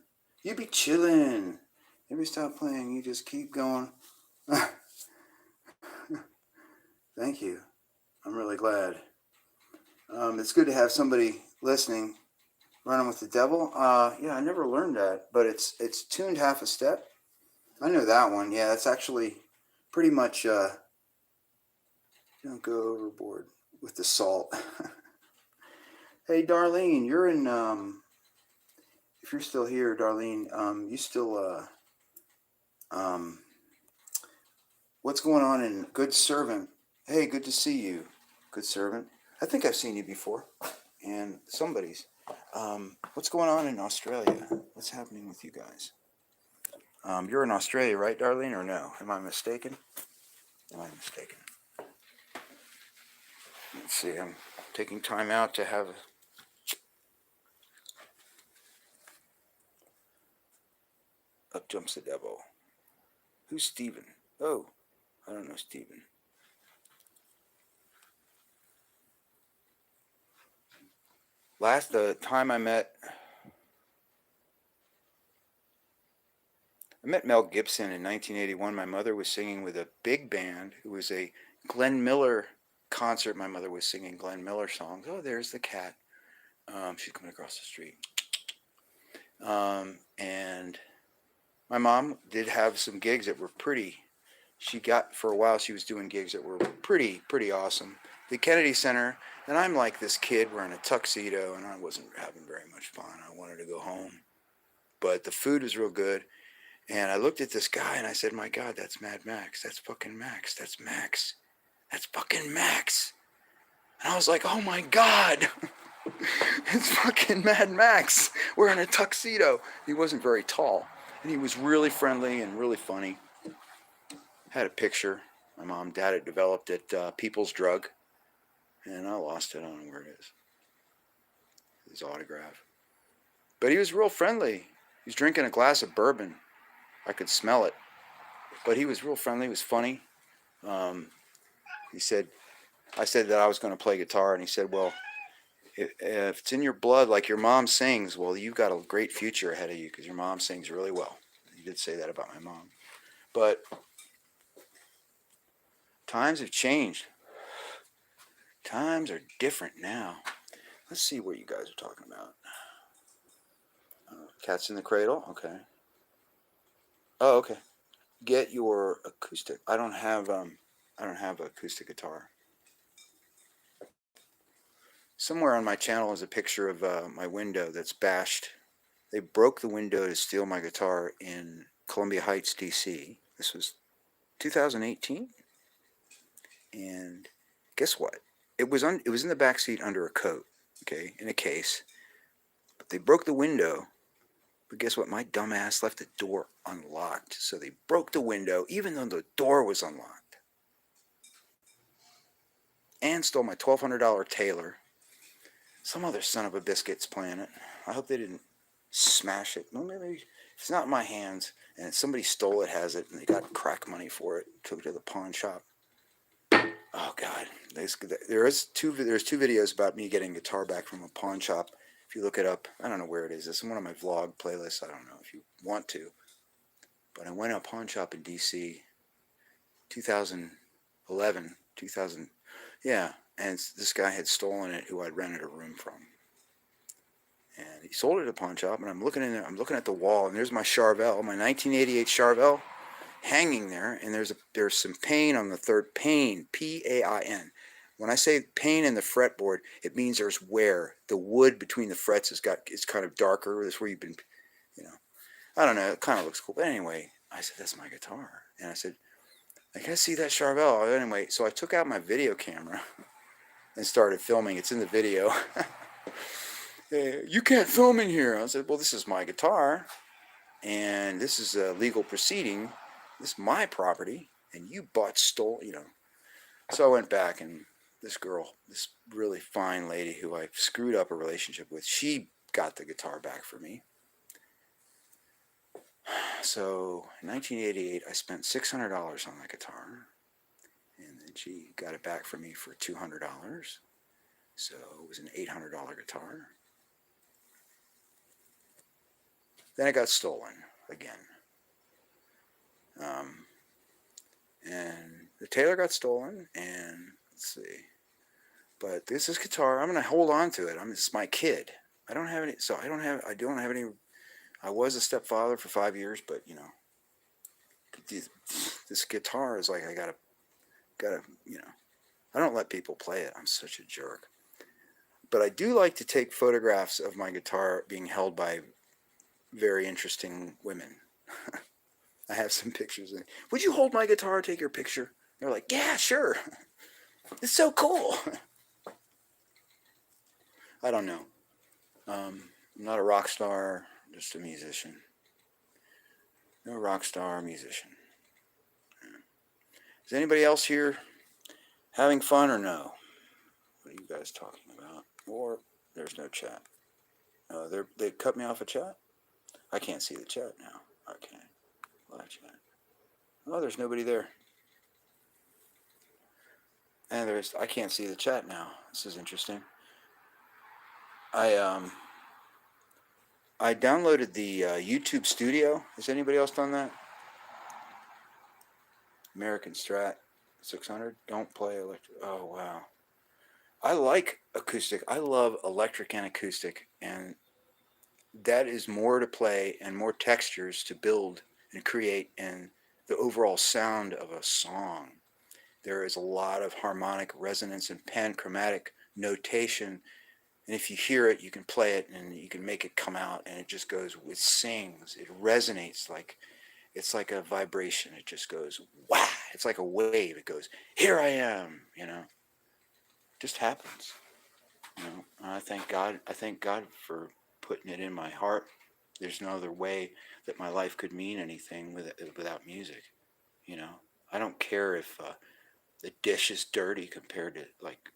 You be chilling. Maybe stop playing. You just keep going. Thank you. I'm really glad. It's good to have somebody listening. Running with the Devil. Yeah, I never learned that, but it's tuned half a step. I know that one. Yeah, that's actually pretty much. Don't go overboard with the salt. Hey, Darlene, you're in. If you're still here, Darlene, you still. What's going on in Good Servant? Hey, good to see you, Good Servant. I think I've seen you before, and somebody's. What's going on in Australia? What's happening with you guys? You're in Australia, right, Darlene, or no? Am I mistaken? Let's see. I'm taking time out to have. Up jumps the devil. Who's Steven? Oh, I don't know Steven. The time I met Mel Gibson in 1981. My mother was singing with a big band. It was a Glenn Miller concert. My mother was singing Glenn Miller songs. Oh, there's the cat. She's coming across the street. And my mom did have some gigs that were pretty. For a while, she was doing gigs that were pretty awesome. The Kennedy Center, and I'm like this kid wearing a tuxedo, and I wasn't having very much fun. I wanted to go home. But the food was real good. And I looked at this guy, and I said, my God, that's Mad Max. That's fucking Max. That's Max. That's fucking Max. And I was like, oh my God. It's fucking Mad Max wearing a tuxedo. He wasn't very tall. And he was really friendly and really funny. Had a picture my mom and dad had developed at People's Drug. And I lost it. I don't know where it is. His autograph. But he was real friendly. He was drinking a glass of bourbon. I could smell it. But he was real friendly. He was funny. I said that I was going to play guitar. And he said, well, if it's in your blood like your mom sings, well, you've got a great future ahead of you because your mom sings really well. He did say that about my mom. But times have changed. Times are different now. Let's see what you guys are talking about. Cats in the Cradle? Okay. Oh, okay. Get your acoustic. I don't have an acoustic guitar. Somewhere on my channel is a picture of my window that's bashed. They broke the window to steal my guitar in Columbia Heights, D.C. This was 2018. And guess what? It was in the back seat under a coat, okay, in a case. But they broke the window, But guess what? My dumbass left the door unlocked. So they broke the window, even though the door was unlocked. And stole my $1,200 Taylor. Some other son of a biscuit's playing it. I hope they didn't smash it. No, maybe if it's not in my hands and somebody stole it, has it, and they got crack money for it, took it to the pawn shop. Oh God, there's two videos about me getting a guitar back from a pawn shop. If you look it up, I don't know where it is. It's in one of my vlog playlists. I don't know if you want to, but I went to a pawn shop in DC, 2011, 2000, yeah, and this guy had stolen it, who I'd rented a room from, and he sold it at a pawn shop. And I'm looking in there, I'm looking at the wall, and there's my Charvel, my 1988 Charvel, hanging there, and there's some pain on the third pane, P-A-I-N. When I say pain in the fretboard, it means there's wear. The wood between the frets it's kind of darker. That's where you've been, you know. I don't know. It kind of looks cool. But anyway, I said, that's my guitar. And I said, I can see that Charvel. Anyway, so I took out my video camera and started filming. It's in the video. Hey, you can't film in here. I said, well, this is my guitar, and this is a legal proceeding. This is my property, and you stole, you know. So I went back, and this girl, this really fine lady who I screwed up a relationship with, she got the guitar back for me. So in 1988, I spent $600 on that guitar, and then she got it back for me for $200. So it was an $800 guitar. Then it got stolen again. And the Taylor got stolen, and let's see. But this is guitar. I'm gonna hold on to it. It's my kid. I don't have any. So I don't have any. I was a stepfather for 5 years, but you know, this guitar is like I gotta, you know. I don't let people play it. I'm such a jerk. But I do like to take photographs of my guitar being held by very interesting women. I have some pictures. Would you hold my guitar, take your picture? They're like, yeah, sure. It's so cool. I don't know. I'm not a rock star, just a musician. No rock star, musician. Is anybody else here having fun or no? What are you guys talking about? Or there's no chat. They cut me off a chat? I can't see the chat now. Okay. Live chat. Oh, there's nobody there. And I can't see the chat now. This is interesting. I downloaded the YouTube Studio. Has anybody else done that? American Strat 600. Don't play electric. Oh, wow. I like acoustic. I love electric and acoustic. And that is more to play and more textures to build and create in the overall sound of a song. There is a lot of harmonic resonance and panchromatic notation. And if you hear it, you can play it and you can make it come out, and it just goes, it sings, it resonates like, it's like a vibration. It just goes, wow. It's like a wave. It goes, here I am, you know. It just happens. You know, I thank God for putting it in my heart. There's no other way that my life could mean anything without music. You know, I don't care if the dish is dirty compared to like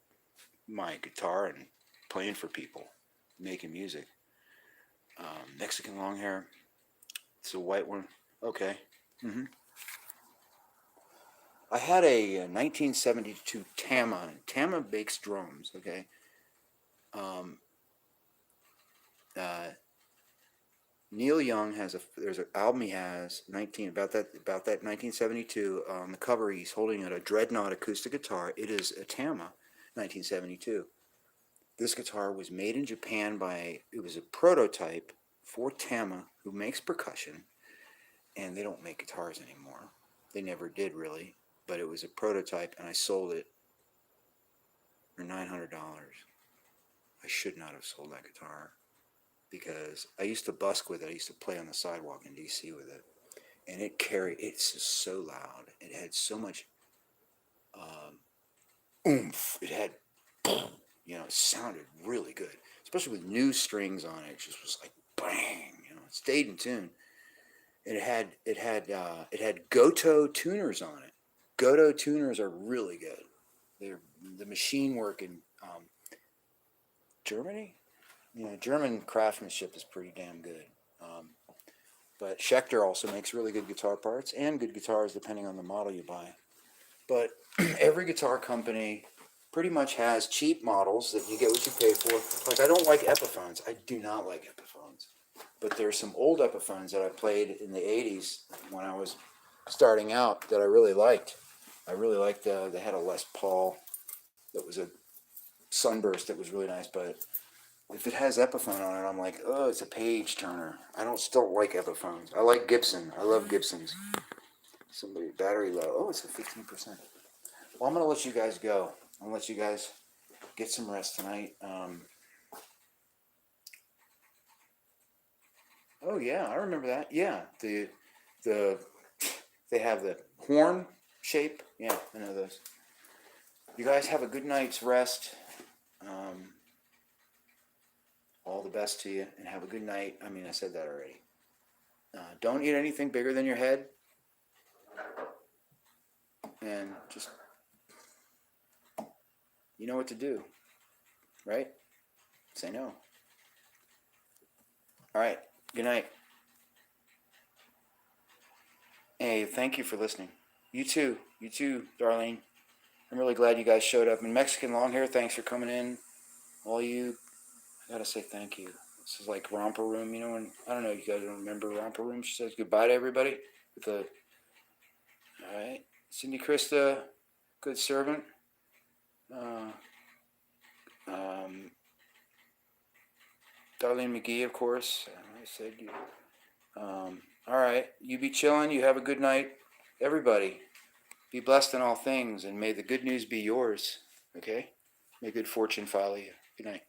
my guitar and playing for people, making music. Mexican long hair. It's a white one. Okay. I had a 1972 Tama. Tama makes drums. Okay. Neil Young there's an album he has about that 1972. On the cover, he's holding a Dreadnought acoustic guitar. It is a Tama, 1972. This guitar was made in Japan it was a prototype for Tama, who makes percussion, and they don't make guitars anymore. They never did really, but it was a prototype, and I sold it for $900. I should not have sold that guitar, because I used to busk with it. I used to play on the sidewalk in DC with it, and it's just so loud. It had so much oomph. It had, you know, it sounded really good, especially with new strings on it. It just was like bang, you know. stayed in tune. It had Goto tuners on it. Goto tuners are really good. They're the machine work in Germany. German craftsmanship is pretty damn good. But Schecter also makes really good guitar parts and good guitars depending on the model you buy. But every guitar company pretty much has cheap models that you get what you pay for. Like, I don't like Epiphones. I do not like Epiphones. But there's some old Epiphones that I played in the 80s when I was starting out that I really liked. I really liked, they had a Les Paul that was a Sunburst that was really nice, but if it has Epiphone on it, I'm like, oh, it's a page turner. I still like Epiphones. I like Gibson. I love Gibsons. Somebody, battery low. Oh, it's a 15%. Well, I'm going to let you guys go. I'm going to let you guys get some rest tonight. Oh, yeah, I remember that. Yeah, they have the horn shape. Yeah, I know those. You guys have a good night's rest. All the best to you, and have a good night. I mean, I said that already. Don't eat anything bigger than your head. And just, you know what to do, right? Say no. All right, good night. Hey, thank you for listening. You too, Darlene. I'm really glad you guys showed up. And Mexican Longhair, thanks for coming in. All you, I gotta say thank you. This is like Romper Room, you know, and I don't know if you guys don't remember Romper Room. She says goodbye to everybody with the, all right, Cindy Krista, good servant. Darlene McGee, of course. I said you. All right, you be chilling. You have a good night. Everybody, be blessed in all things, and may the good news be yours. Okay? May good fortune follow you. Good night.